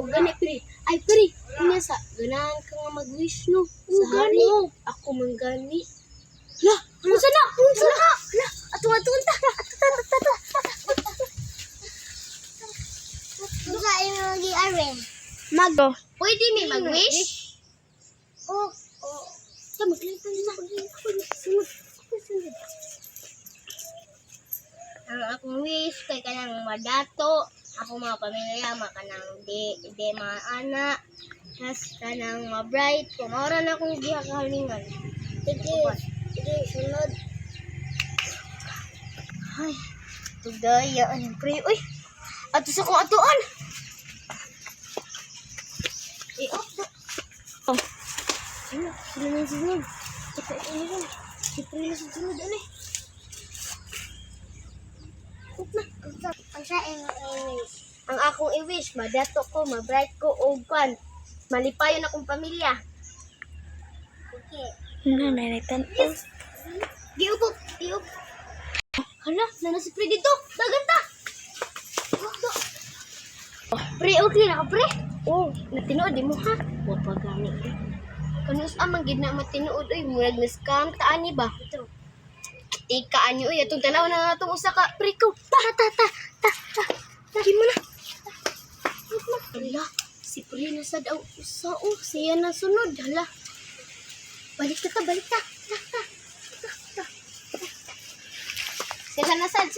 gani pri. Ay pri, niya sa ganahan ka nga mag-wish no. Sa hari. Ako man gani. La, unsa na? La, atong ta. Buka yung mag-i-arrange. Mago. Pwede mi mag-wish? Oh. Ta maglitan na. Sunod. Ang akong wish kay kanang madato. Ako mga pamilya makanang di mga anak. Tas kanang ma-bright. Kung maura na akong gihakalingan. Sige, sunod. Ay, tugdayaan pre. Uy, ato sa kong atuan. Oh. Sila na sunod. Si pre na sunod, ano eh. Ang sa i-wish. Ang akong i-wish, madato ko, ma-bright ko, o pan. Malipayon akong pamilya. Okay. Nanaytan. Giupo. Hala, nana si pre dito. Dagan ta. Pre, okay na ka, pre? Oh, natinood di mo ha? Huwag pa gani. Kanus amang gid na matinood. Uy, murag na scam. Taan ni ba? Ito. Ikaan niyo. Uy, atong tanaw na natong usa ka. Pre ko. Ta. Lagi mo na. Hala, si pre na sa daw. Usa oh, siya na sunod. Hala. Balik ta. Sila nasad.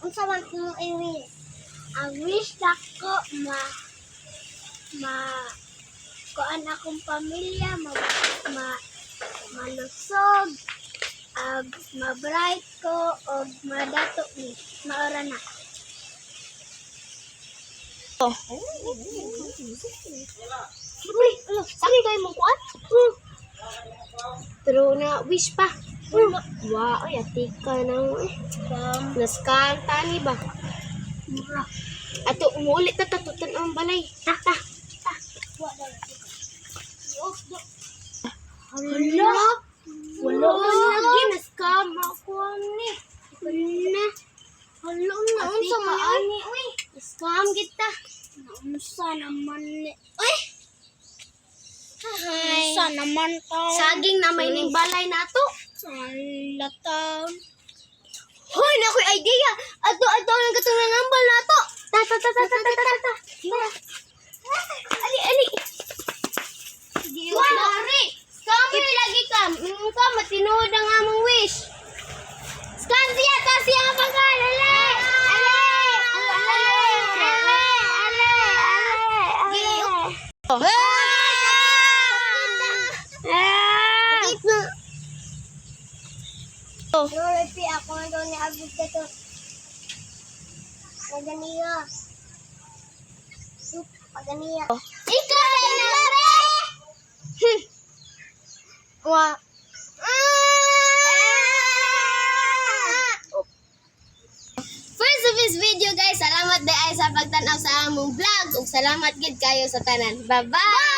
Unsa man kong i-wish? Ang wish ko kuan akong pamilya malusog ma-bright ko og madato ni maora na. Oh. Uy, sakto mo kuan? Pero na wish pa. Wow, ay atika nang nascan tani ba? Ato umulit na tatutan ang balay. Ta. Hala. Wala man lagi nascam ako ni. Hala na unsa man ani uy. Scam kita. Unsa naman ni? Uy. Unsa naman to? Saging na may ning balay nato. Salataw. Hoy, na ako'y idea. Ato ang katong nangambal nato. Ta. Ali. Wari. Scam lagi ka. Mingon ka matinood ang among wish. Scam siya ang pagkan. Loripi ako na daw ni Abid dito. Paganiya. Paganiya. Ikaw na pre! Wa. First of this video guys, salamat day ay sa pagtanaw sa among vlog ug salamat gid kayo sa tanan. Bye-bye.